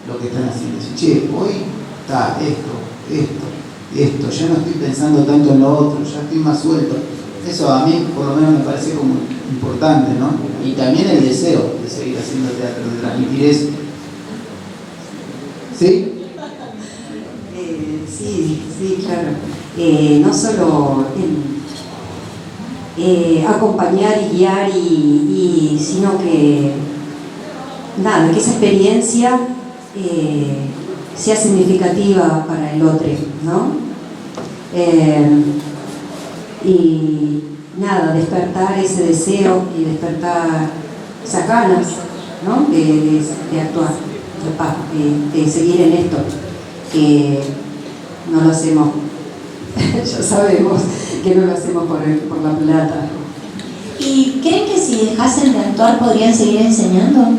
lo que están haciendo. Decir, che, hoy está esto, ya no estoy pensando tanto en lo otro, ya estoy más suelto. Eso a mí por lo menos me parece como importante, ¿no? Y también el deseo de seguir haciendo teatro, de transmitir eso. ¿Sí?
Sí, claro. No solo acompañar y guiar, sino que que esa experiencia sea significativa para el otro, ¿no? Y despertar ese deseo y despertar esas ganas, ¿no? de actuar, de seguir en esto, que no lo hacemos, ya sabemos que no lo hacemos por la plata.
¿Y creen que si dejasen de actuar podrían seguir enseñando?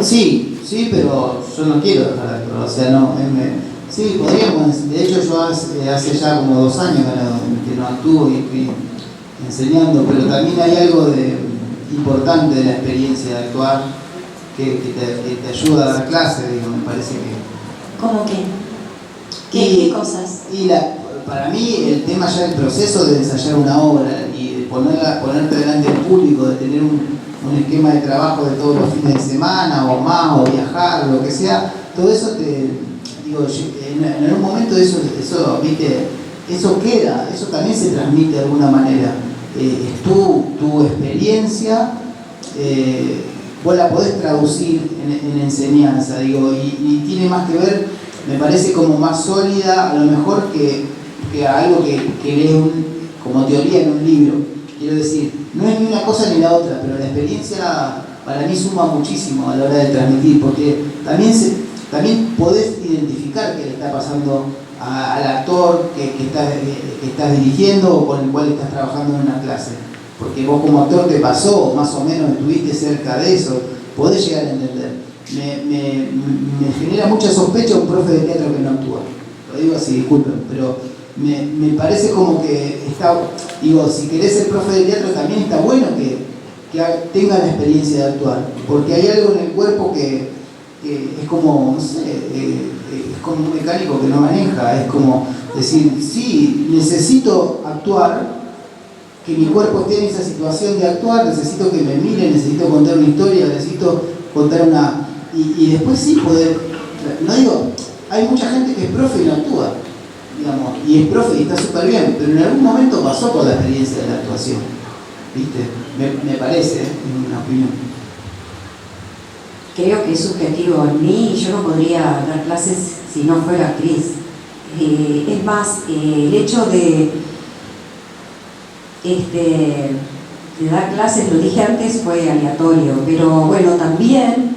Sí, pero yo no quiero dejar de actuar, o sea, no, sí, podríamos, de hecho yo hace ya como 2 años que no actúo y estoy enseñando, pero también hay algo importante de la experiencia de actuar que te ayuda a dar clase, digo, me parece que...
¿Cómo qué? ¿Qué cosas?
Para mí el tema ya del proceso de ensayar una obra y de ponerte delante del público, de tener un esquema de trabajo de todos los fines de semana o más, o viajar, lo que sea, todo eso en algún momento eso ¿viste? Eso queda, eso también se transmite de alguna manera. Es tu experiencia, vos la podés traducir en enseñanza, digo, y tiene más que ver, me parece como más sólida a lo mejor que algo que lees como teoría en un libro. Quiero decir, no es ni una cosa ni la otra, pero la experiencia para mí suma muchísimo a la hora de transmitir, porque también podés identificar qué le está pasando al actor que estás dirigiendo o con el cual estás trabajando en una clase. Porque vos como actor te pasó, más o menos estuviste cerca de eso, podés llegar a entender. Me genera mucha sospecha un profe de teatro que no actúa. Lo digo así, disculpen, pero me parece como que está, digo, si querés ser profe de teatro también está bueno que tenga la experiencia de actuar, porque hay algo en el cuerpo que es como, no sé, es como un mecánico que no maneja, es como decir, sí, necesito actuar, que mi cuerpo esté en esa situación de actuar, necesito que me miren, necesito contar una historia, necesito contar una... Y después sí poder, no digo, hay mucha gente que es profe y no actúa, digamos, y es profe y está súper bien, pero en algún momento pasó por la experiencia de la actuación, ¿viste? Me parece, en una opinión.
Creo que es subjetivo en mí y yo no podría dar clases si no fuera actriz. Es más, el hecho de dar clases, lo dije antes, fue aleatorio, pero bueno, también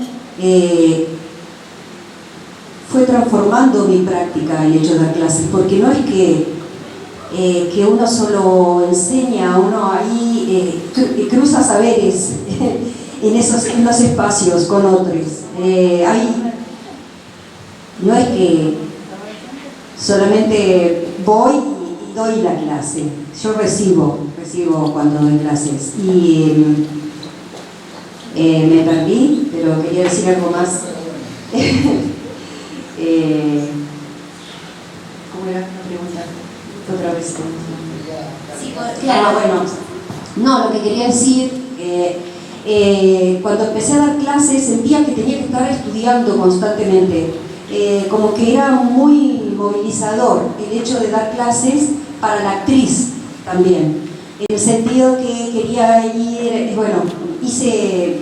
fue transformando mi práctica el hecho de dar clases, porque no es que uno solo enseña, uno ahí cruza saberes en los espacios con otros. No es que solamente voy y doy la clase, yo recibo cuando doy clases. Y me perdí, pero quería decir algo más. ¿Cómo era la pregunta? Otra vez.
Sí, claro.
Bueno, no, lo que quería decir, cuando empecé a dar clases sentía que tenía que estar estudiando constantemente, como que era muy movilizador el hecho de dar clases para la actriz también, en el sentido que quería ir, bueno, hice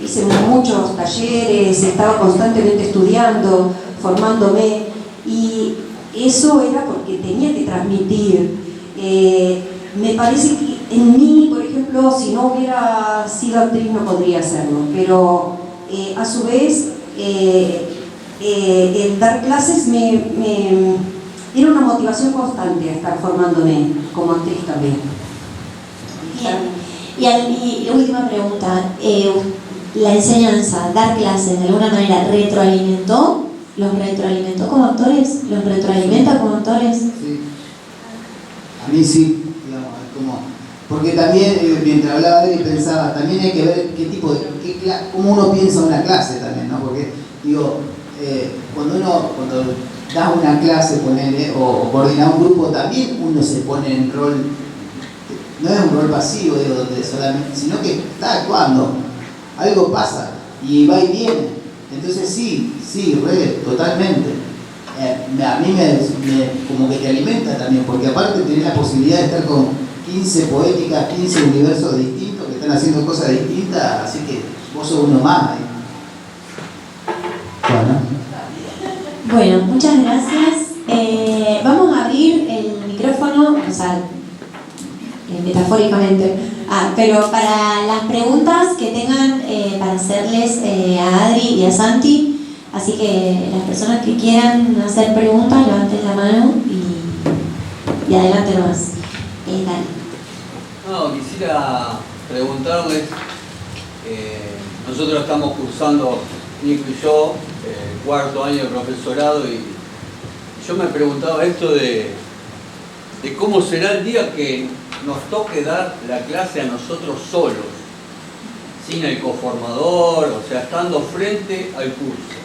muchos talleres, estaba constantemente estudiando, formándome, y eso era porque tenía que transmitir. Me parece que en mí, por ejemplo, si no hubiera sido actriz no podría hacerlo, pero a su vez el dar clases era una motivación constante a estar formándome como actriz también.
Bien. Y la última pregunta, la enseñanza, dar clases, de alguna manera retroalimentó, ¿los retroalimentó como actores? ¿Los retroalimenta como actores?
Sí. A mí sí, digamos, es como, porque también mientras hablaba de él pensaba, también hay que ver qué tipo de, cómo uno piensa una clase también, ¿no? Porque digo, cuando das una clase, ponele, o coordinar un grupo, también uno se pone en rol, no es un rol pasivo, digo, donde solamente, sino que está actuando, algo pasa, y va y viene. Entonces sí, totalmente. A mí como que te alimenta también, porque aparte tenés la posibilidad de estar con 15 poéticas, 15 universos distintos que están haciendo cosas distintas, así que vos sos uno más ahí.
Bueno, muchas gracias. Vamos a abrir el micrófono, o sea, metafóricamente, pero para las preguntas que tengan para hacerles a Adri y a Santi. Así que las personas que quieran hacer preguntas, levanten la mano y adelante nomás. Dale.
No, quisiera preguntarles, nosotros estamos cursando, Nico y yo, cuarto año de profesorado, y yo me preguntaba esto de cómo será el día que nos toque dar la clase a nosotros solos, sin el coformador, o sea, estando frente al curso.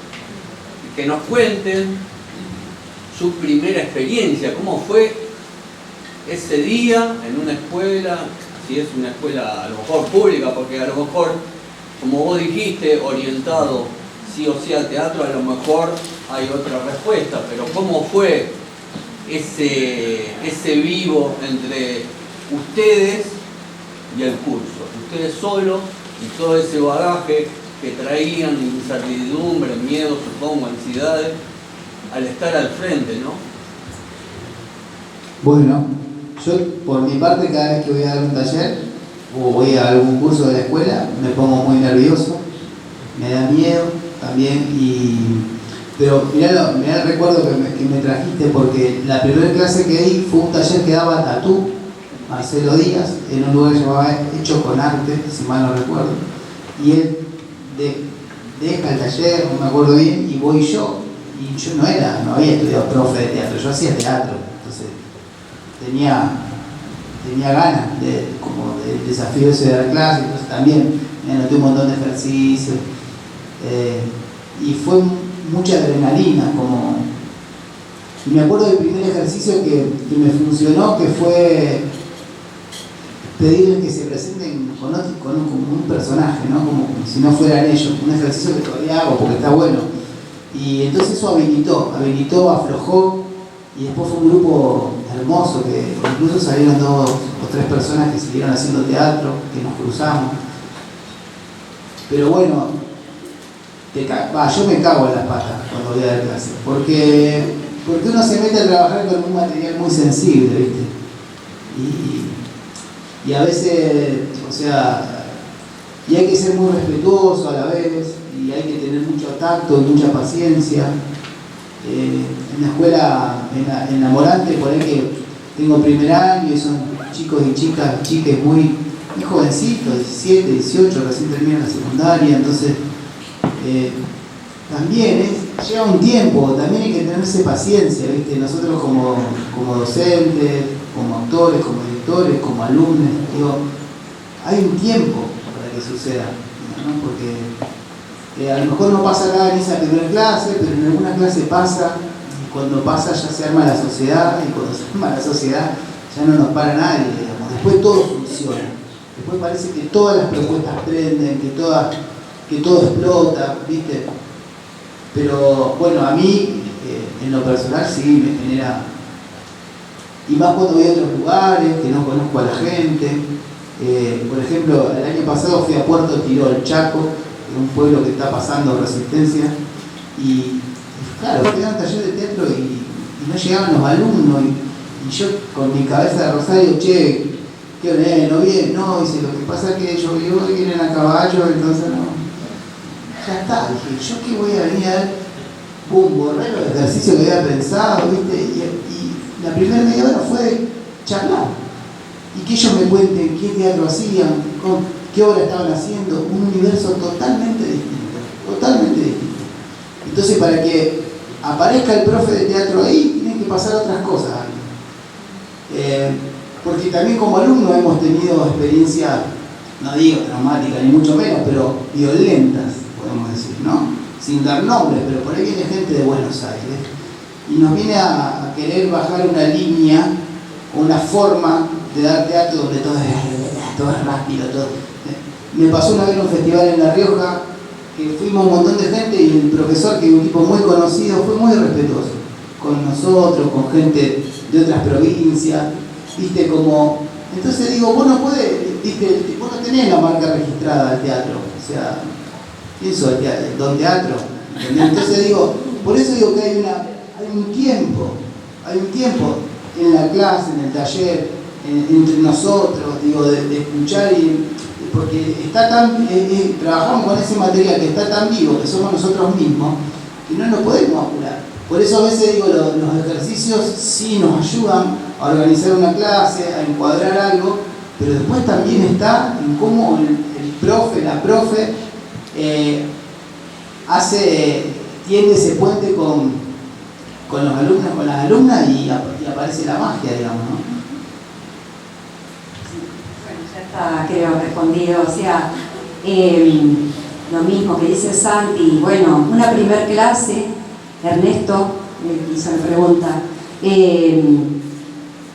Que nos cuenten su primera experiencia, cómo fue ese día en una escuela, si es una escuela a lo mejor pública, porque a lo mejor, como vos dijiste, orientado sí o sí al teatro, a lo mejor hay otra respuesta, pero cómo fue ese vivo entre ustedes y el curso, ustedes solos y todo ese bagaje que traían, incertidumbre, miedo, supongo, ansiedades, al estar al frente, ¿no?
Bueno, yo por mi parte cada vez que voy a dar un taller o voy a algún curso de la escuela me pongo muy nervioso, me da miedo también, y Pero mirá el recuerdo que me trajiste, porque la primera clase que di fue un taller que daba Tatú, Marcelo Díaz, en un lugar que se llamaba Hecho con Arte, si mal no recuerdo. Y él deja el taller, no me acuerdo bien, y voy yo. Y yo no había estudiado profe de teatro, yo hacía teatro. Entonces tenía ganas como del desafío ese de dar clases, entonces también me anoté un montón de ejercicios. Y fue mucha adrenalina, y me acuerdo del primer ejercicio que me funcionó, que fue pedirles que se presenten con un personaje, ¿no? Como si no fueran ellos, un ejercicio que todavía hago porque está bueno. Y entonces eso habilitó, aflojó, y después fue un grupo hermoso, que incluso salieron 2 o 3 personas que siguieron haciendo teatro, que nos cruzamos. Pero bueno, yo me cago en las patas cuando voy a dar clases, porque uno se mete a trabajar con un material muy sensible, ¿viste? Y a veces, y hay que ser muy respetuoso a la vez, y hay que tener mucho tacto y mucha paciencia. En la escuela, en la Morante, por ahí que tengo primer año y son chicos y chicas muy jovencitos, 17, 18, recién terminan la secundaria, entonces también lleva un tiempo, también hay que tenerse paciencia, ¿viste? Nosotros como docentes, como actores, como directores, como alumnos, hay un tiempo para que suceda, ¿no? Porque a lo mejor no pasa nada en esa primera clase, pero en alguna clase pasa, y cuando pasa ya se arma la sociedad, y cuando se arma la sociedad ya no nos para nadie, digamos. Después todo funciona, después parece que todas las propuestas prenden, que todo explota, ¿viste? Pero bueno, a mí en lo personal sí me genera, y más cuando voy a otros lugares que no conozco a la gente. Por ejemplo, el año pasado fui a Puerto Tirol, Chaco, un pueblo que está pasando resistencia, y claro, fui a un taller de teatro y no llegaban los alumnos, y yo con mi cabeza de Rosario, che, ¿qué onda? ¿No bien? No, dice, lo que pasa es que ellos vienen a caballo, entonces no. Ya está, dije, ¿yo qué voy a venir a ver? Pum, borré los ejercicios que había pensado, ¿viste? Y la primera media hora fue charlar. Y que ellos me cuenten qué teatro hacían, qué obra estaban haciendo, un universo totalmente distinto, totalmente distinto. Entonces, para que aparezca el profe de teatro ahí, tienen que pasar otras cosas. Porque también como alumnos hemos tenido experiencias, no digo traumáticas ni mucho menos, pero violentas, podemos decir, ¿no? Sin dar nombres, pero por ahí viene gente de Buenos Aires y nos viene a querer bajar una línea, una forma de dar teatro donde todo es rápido, todo. Me pasó una vez en un festival en La Rioja, que fuimos un montón de gente y el profesor, que es un tipo muy conocido, fue muy respetuoso con nosotros, con gente de otras provincias, ¿viste? Como, entonces digo, vos no podés, ¿viste? Vos no tenés la marca registrada del teatro, o sea, ¿quién soy? ¿Don Teatro? ¿Entendés? Entonces digo, por eso digo que hay un tiempo en la clase, en el taller, entre nosotros, digo, de escuchar, porque está trabajamos con ese material que está tan vivo, que somos nosotros mismos, que no nos podemos apurar. Por eso a veces digo, los ejercicios sí nos ayudan a organizar una clase, a encuadrar algo, pero después también está en cómo el profe, la profe, tiende ese puente con los alumnos, con las alumnas, y aparece la magia, digamos, ¿no?
Bueno, ya está, creo, respondido. O sea, lo mismo que dice Santi. Bueno, una primer clase, Ernesto hizo la pregunta,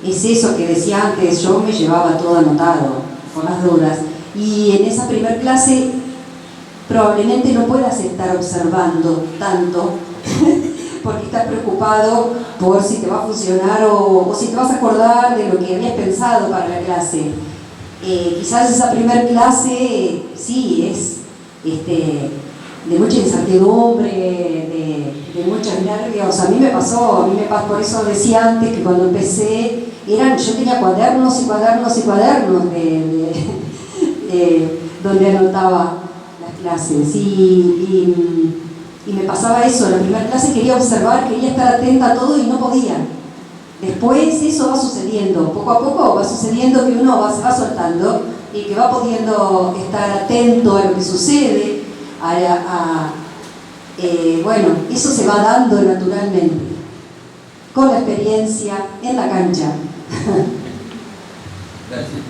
es eso que decía antes, yo me llevaba todo anotado, por las dudas. Y en esa primer clase probablemente no puedas estar observando tanto porque estás preocupado por si te va a funcionar o si te vas a acordar de lo que habías pensado para la clase. Quizás esa primer clase sí es de mucha incertidumbre, de muchos nervios. A mí me pasó, por eso decía antes que cuando empecé yo tenía cuadernos y cuadernos y cuadernos donde anotaba las clases, y Y me pasaba eso, en la primera clase quería observar, quería estar atenta a todo y no podía. Después eso va sucediendo, poco a poco va sucediendo que uno se va soltando y que va pudiendo estar atento a lo que sucede, bueno, eso se va dando naturalmente, con la experiencia en la cancha.
Gracias.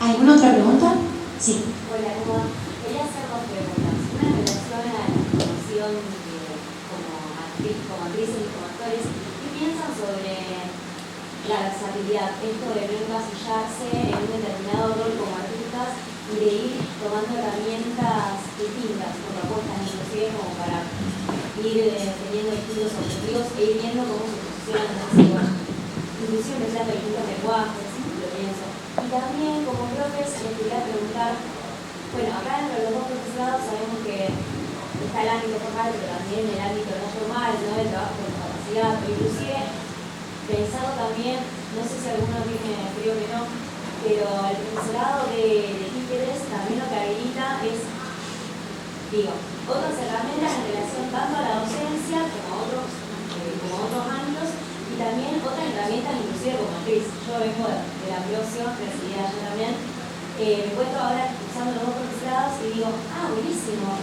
¿Alguna otra pregunta? Sí.
Hola, ¿cómo va? Quería hacer dos preguntas. Una en relación a la formación como actrices y como actores. ¿Qué piensan sobre la versatilidad? Esto de no encasillarse en un determinado rol como artistas y de ir tomando herramientas distintas, propuestas inclusive como para ir teniendo distintos objetivos e ir viendo cómo se posicionan en ese lugar. Inclusive empezando distintos lenguajes, lo pienso. Y también como profes les quería preguntar, bueno, acá dentro de los dos profesorados sabemos que está el ámbito formal, pero también el ámbito no formal, ¿no? El trabajo con capacidad, pero inclusive pensado también, no sé si alguno tiene, creo que no, pero el profesorado de títeres también lo que habilita es, digo, otras herramientas en relación tanto a la docencia como a otros ámbitos y también otras herramientas inclusive como actriz. Yo vengo de la Ambrosio, residida yo también, me encuentro ahora usando los dos profesorados y digo, buenísimo,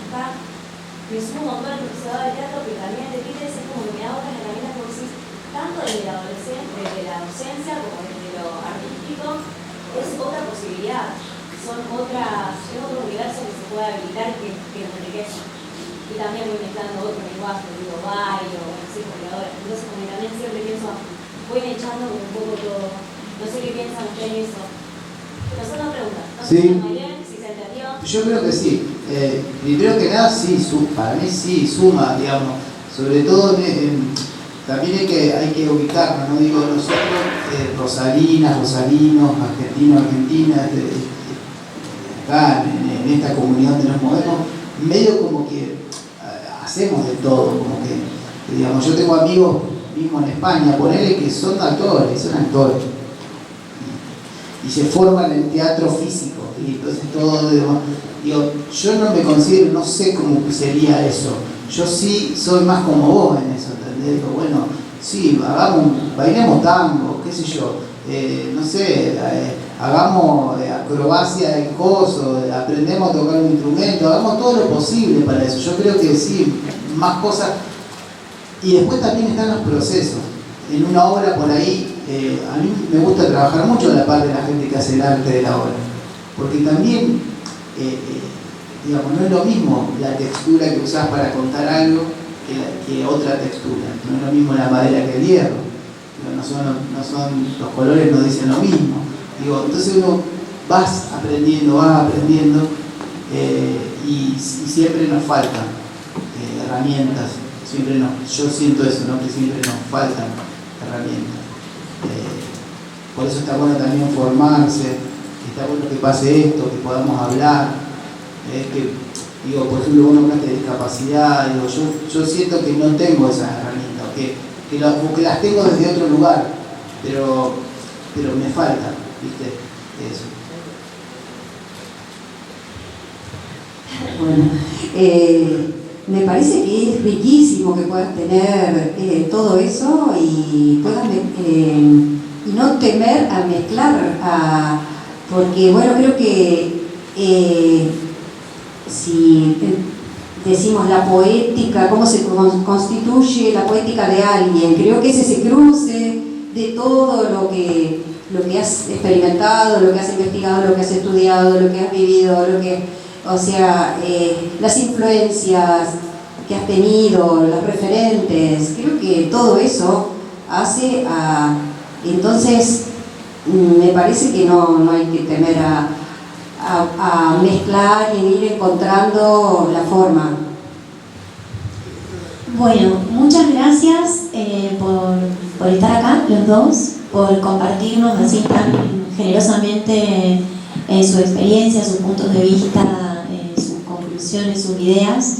me sumo un montón al profesorado de teatro, pero también de títeres es como que me da otras herramientas por decir, tanto desde la docencia como desde lo artístico, es otra posibilidad, es otro universo que se puede habilitar que nos enriquece. Y también voy mezclando otro lenguaje, digo, bailo, soy comunicadora, entonces como que también siempre pienso, voy echando como un poco todo, no sé qué piensan ustedes de eso. Pero son dos preguntas, no sé
Sí.
si está bien, si se entendió.
Yo creo que sí. Primero que nada, sí, para mí sí suma, digamos. Sobre todo también hay que ubicarnos, ¿no? Digo, nosotros, rosarinas, rosarinos, argentinos, argentinas, acá en esta comunidad donde nos movemos, medio como que hacemos de todo, como que, digamos, yo tengo amigos mismo en España, ponele que son actores, y se forman en teatro físico, y entonces todo, digo, yo no me considero, no sé cómo sería eso, yo sí soy más como vos en eso, ¿entendés? Digo, bueno, sí, bailemos tango, qué sé yo, no sé, hagamos acrobacia en coso, aprendemos a tocar un instrumento, hagamos todo lo posible para eso, yo creo que sí, más cosas, y después también están los procesos, en una obra por ahí, a mí me gusta trabajar mucho en la parte de la gente que hace el arte de la obra, porque también, digamos, no es lo mismo la textura que usás para contar algo que otra textura, no es lo mismo la madera que el hierro, no son, los colores no dicen lo mismo, digo, entonces uno vas aprendiendo, y siempre nos faltan herramientas, yo siento eso, ¿no? Que siempre nos faltan herramientas. Por eso está bueno también formarse, está bueno que pase esto, que podamos hablar, que, digo, por ejemplo, vos nombraste discapacidad, digo, yo siento que no tengo esas herramientas, que las tengo desde otro lugar, pero me falta, ¿viste? Eso.
Bueno, me parece que es riquísimo que puedas tener todo eso y puedas y no temer a mezclar, porque bueno, creo que si decimos la poética, cómo se constituye la poética de alguien, creo que es ese cruce de todo lo que has experimentado, lo que has investigado, lo que has estudiado, lo que has vivido, las influencias que has tenido, los referentes, creo que todo eso hace entonces me parece que no hay que temer a mezclar y ir encontrando la forma.
Bueno, muchas gracias por estar acá, los dos, por compartirnos así tan generosamente su experiencia, sus puntos de vista, sus conclusiones, sus ideas.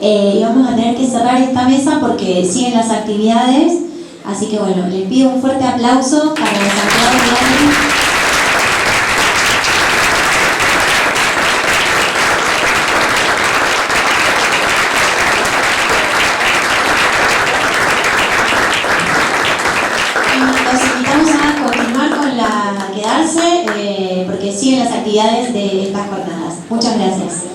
Y vamos a tener que cerrar esta mesa porque siguen las actividades, así que bueno, les pido un fuerte aplauso para los actores. estas jornadas. Muchas gracias.